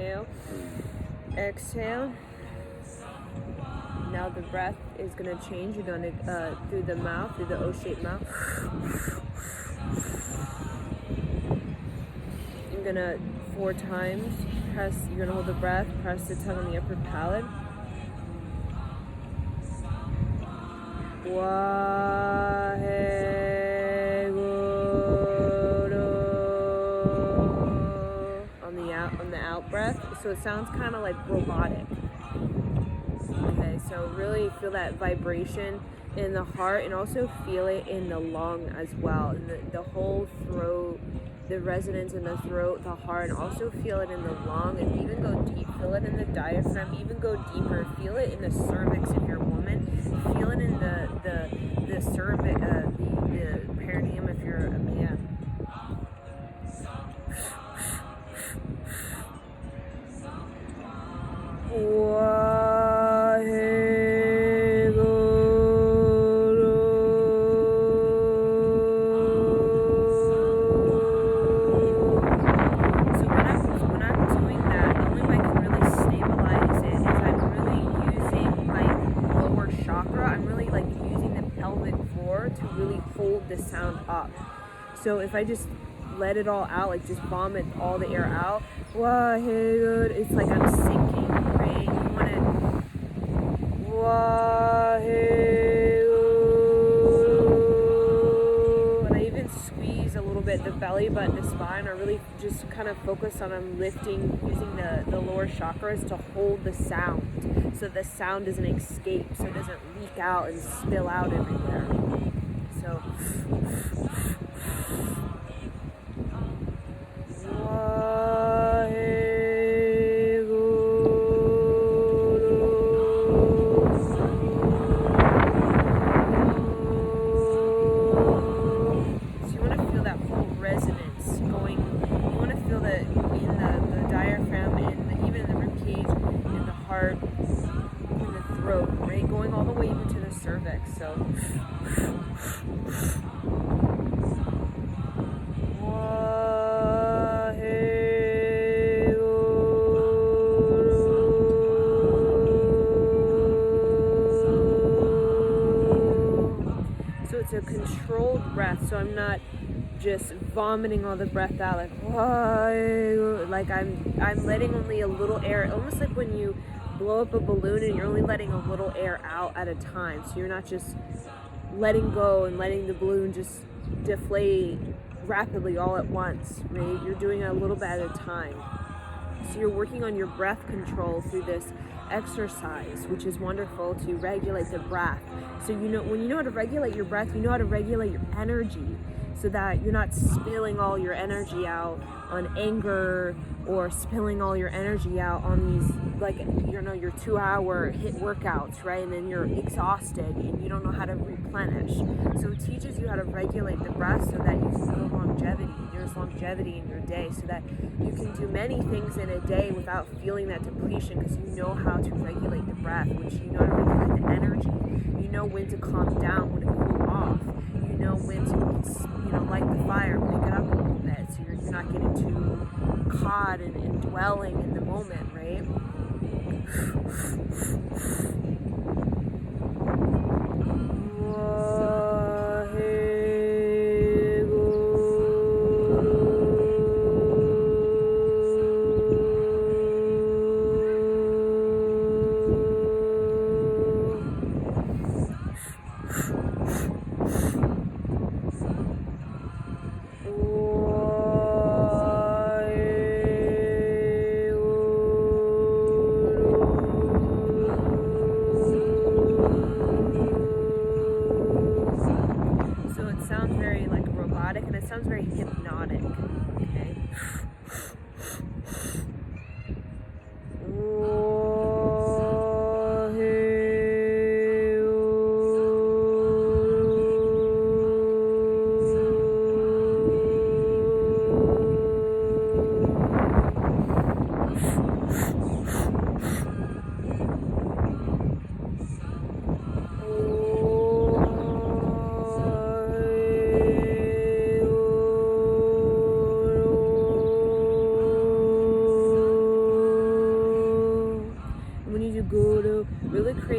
inhale, exhale. Now the breath is going to change. You're going to, through the mouth, through the O-shaped mouth. You're going to 4 times press, you're going to hold the breath, press the tongue on the upper palate. On the out breath, so it sounds kind of like robotic. Okay, so really feel that vibration in the heart, and also feel it in the lung as well, in the whole throat, the resonance in the throat, the heart, and also feel it in the lung, and even go deep, feel it in the diaphragm, even go deeper, feel it in the cervix if you're a woman, feel it in the cervix, the perineum if you're a man. So if I just let it all out, like just vomit all the air out, it's like I'm sinking, right? You want to, and I even squeeze a little bit the belly button, the spine. I really just kind of focus on I'm lifting, using the lower chakras to hold the sound, so the sound doesn't escape, so it doesn't leak out and spill out everywhere. So. It's a controlled breath, so I'm not just vomiting all the breath out like I'm letting only a little air, almost like when you blow up a balloon and you're only letting a little air out at a time, so you're not just letting go and letting the balloon just deflate rapidly all at once, right? You're doing it a little bit at a time. So you're working on your breath control through this exercise, which is wonderful to regulate the breath. So when you know how to regulate your breath, you know how to regulate your energy, so that you're not spilling all your energy out on anger, or spilling all your energy out on these, your 2-hour HIIT workouts, right? And then you're exhausted and you don't know how to replenish. So it teaches you how to regulate the breath, so that you can feel longevity in your day, so that you can do many things in a day without feeling that depletion, because you know how to regulate the breath, which you know how to regulate the energy. You know when to calm down, when to cool off. You know when to, light the fire, pick it up a little bit, so you're not getting too caught and dwelling in the moment, right?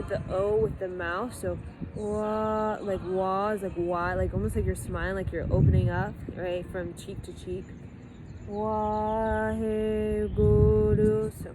accentuate the O with the mouth. So wah, like wah is like wah, like almost like you're smiling, like you're opening up, right, from cheek to cheek. Waheguru. So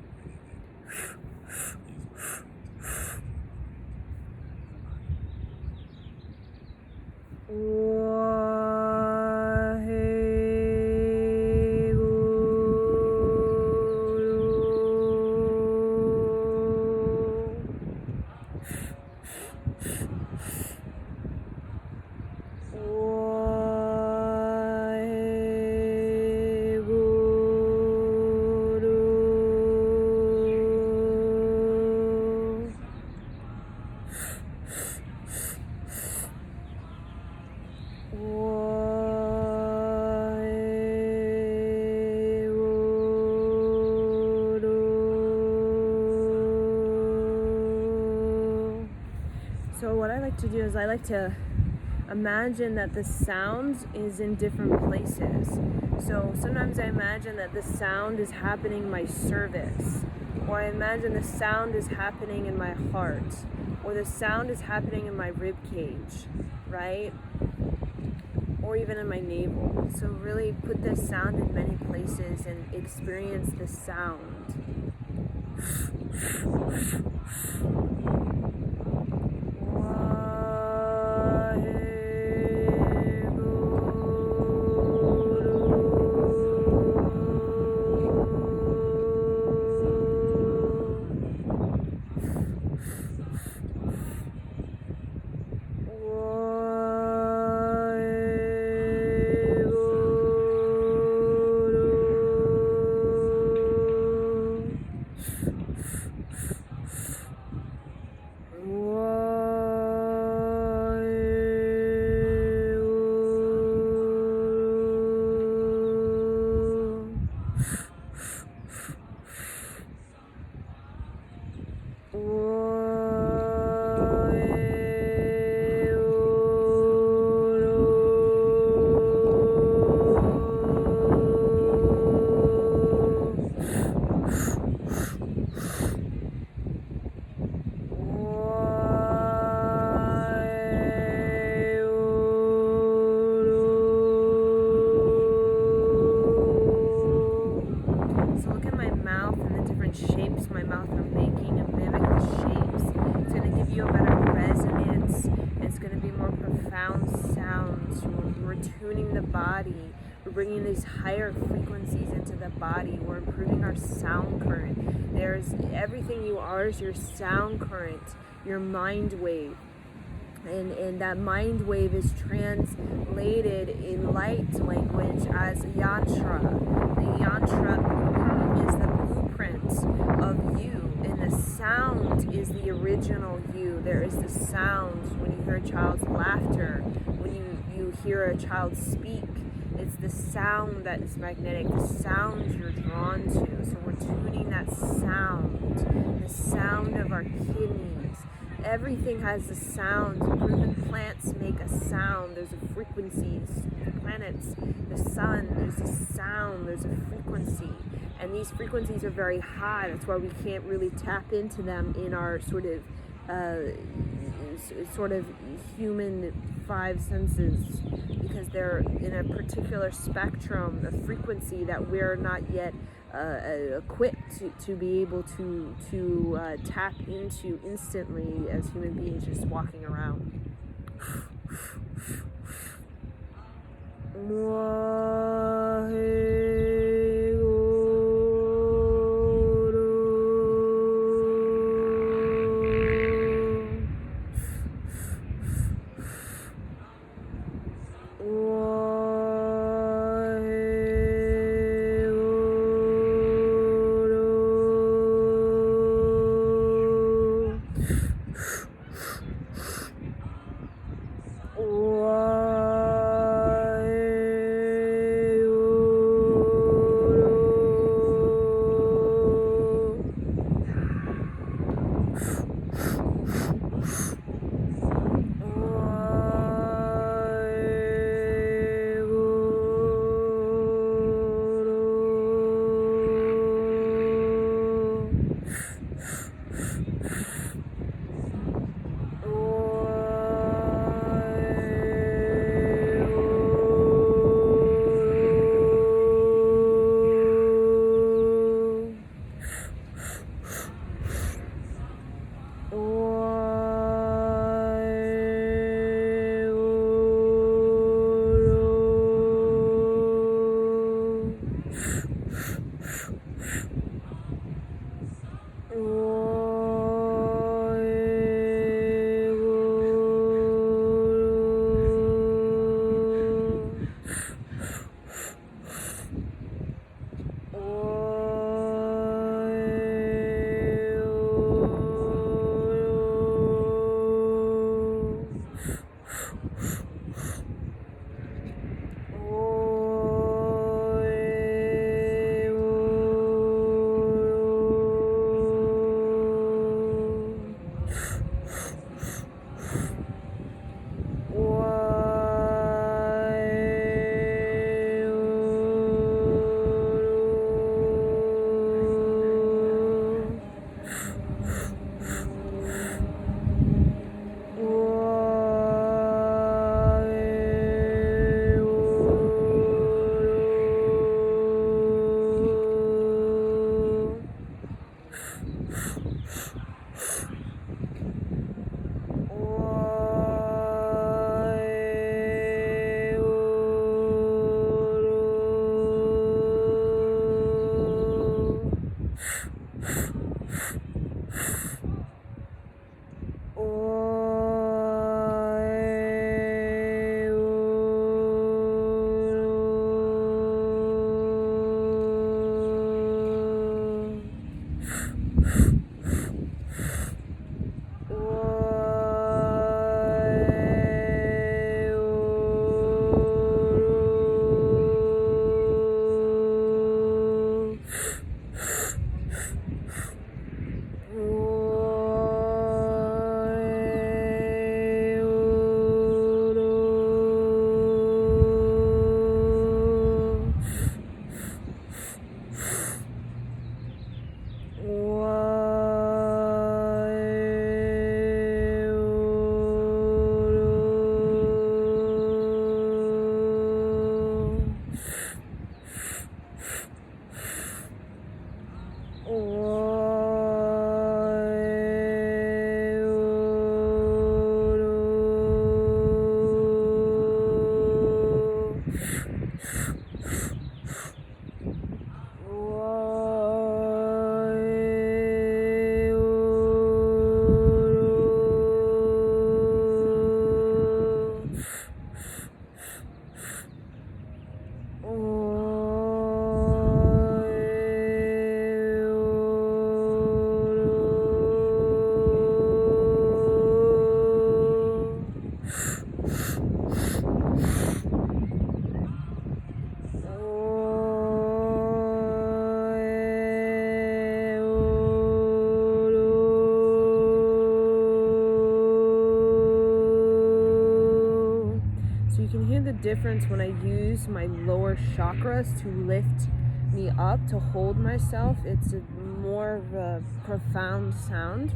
So what I like to do is I like to imagine that the sound is in different places. So sometimes I imagine that the sound is happening in my cervix, or I imagine the sound is happening in my heart, or the sound is happening in my rib cage, right? Or even in my navel. So really put this sound in many places and experience the sound. Shapes my mouth are making and mimic the shapes. It's going to give you a better resonance. It's going to be more profound sounds. We're tuning the body. We're bringing these higher frequencies into the body. We're improving our sound current. There's everything you are is your sound current, your mind wave. And that mind wave is translated in light language as yantra. The yantra is the blueprint of you, and the sound is the original you. There is the sound when you hear a child's laughter, when you hear a child speak. It's the sound that is magnetic, the sound you're drawn to. So we're tuning that sound, the sound of our kidneys. Everything has a sound. Even plants make a sound. There's a frequency. The planets, the sun, there's a sound, there's a frequency. And these frequencies are very high. That's why we can't really tap into them in our sort of human five senses, because they're in a particular spectrum, a frequency that we're not yet equipped to be able to tap into instantly as human beings just walking around. Difference when I use my lower chakras to lift me up, to hold myself. It's more of a profound sound.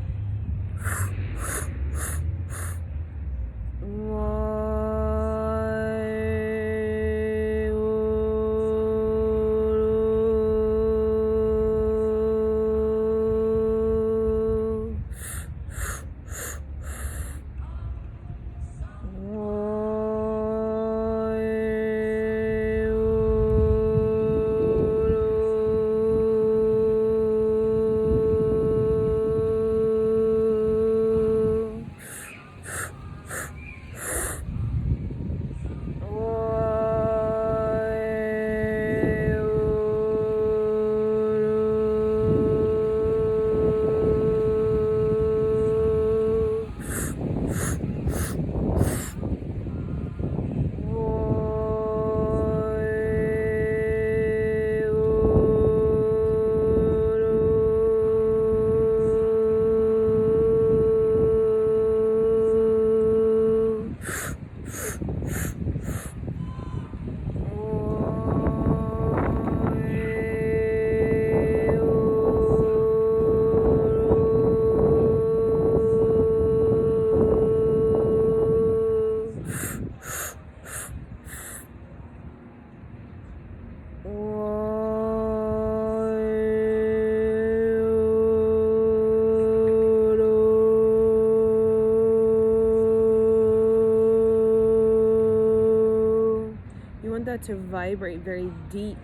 That to vibrate very deep.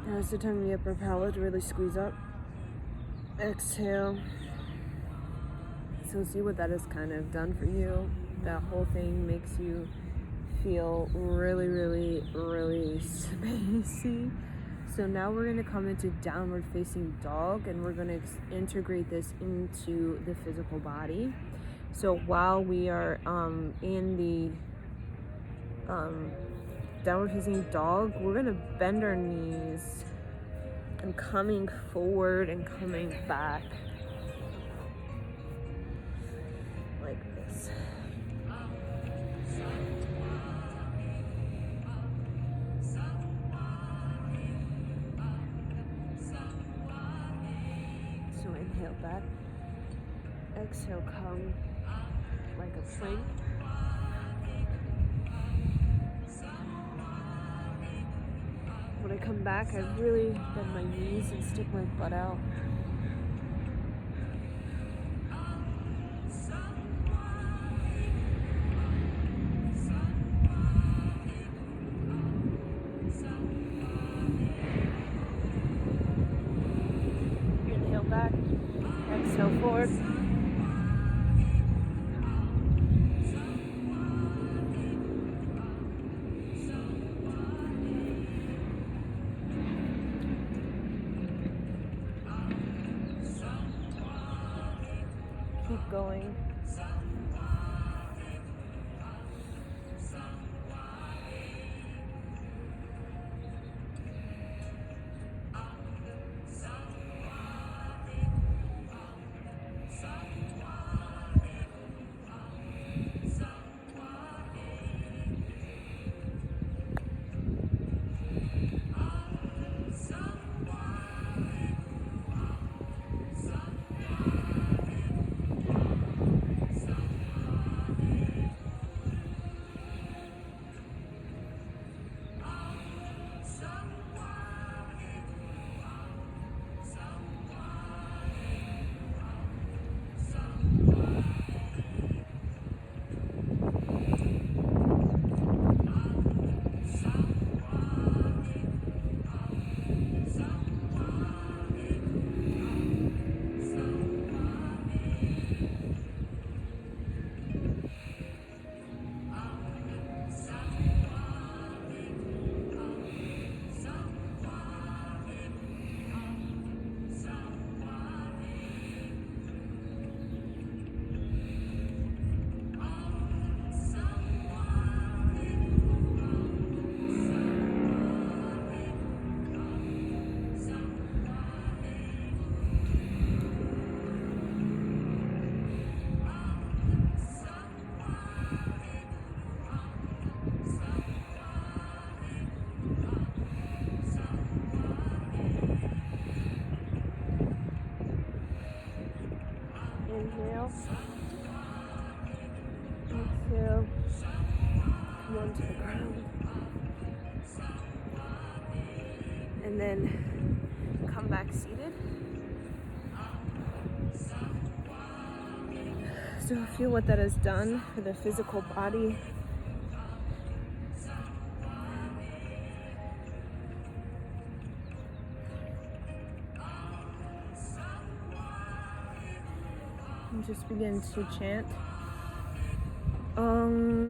Now's the time of the upper palate to really squeeze up. Exhale. So see what that has kind of done for you. That whole thing makes you feel really, really, really spacey. So now we're going to come into downward facing dog, and we're going to integrate this into the physical body. So while we are in the downward facing dog, we're going to bend our knees and coming forward and coming back like this. Inhale back. Exhale, come like a plank. When I come back, I really bend my knees and stick my butt out. Inhale back. Exhale forward. Keep going. Inhale. Exhale. Come onto the ground. And then come back seated. So feel what that has done for the physical body. And just begin to chant.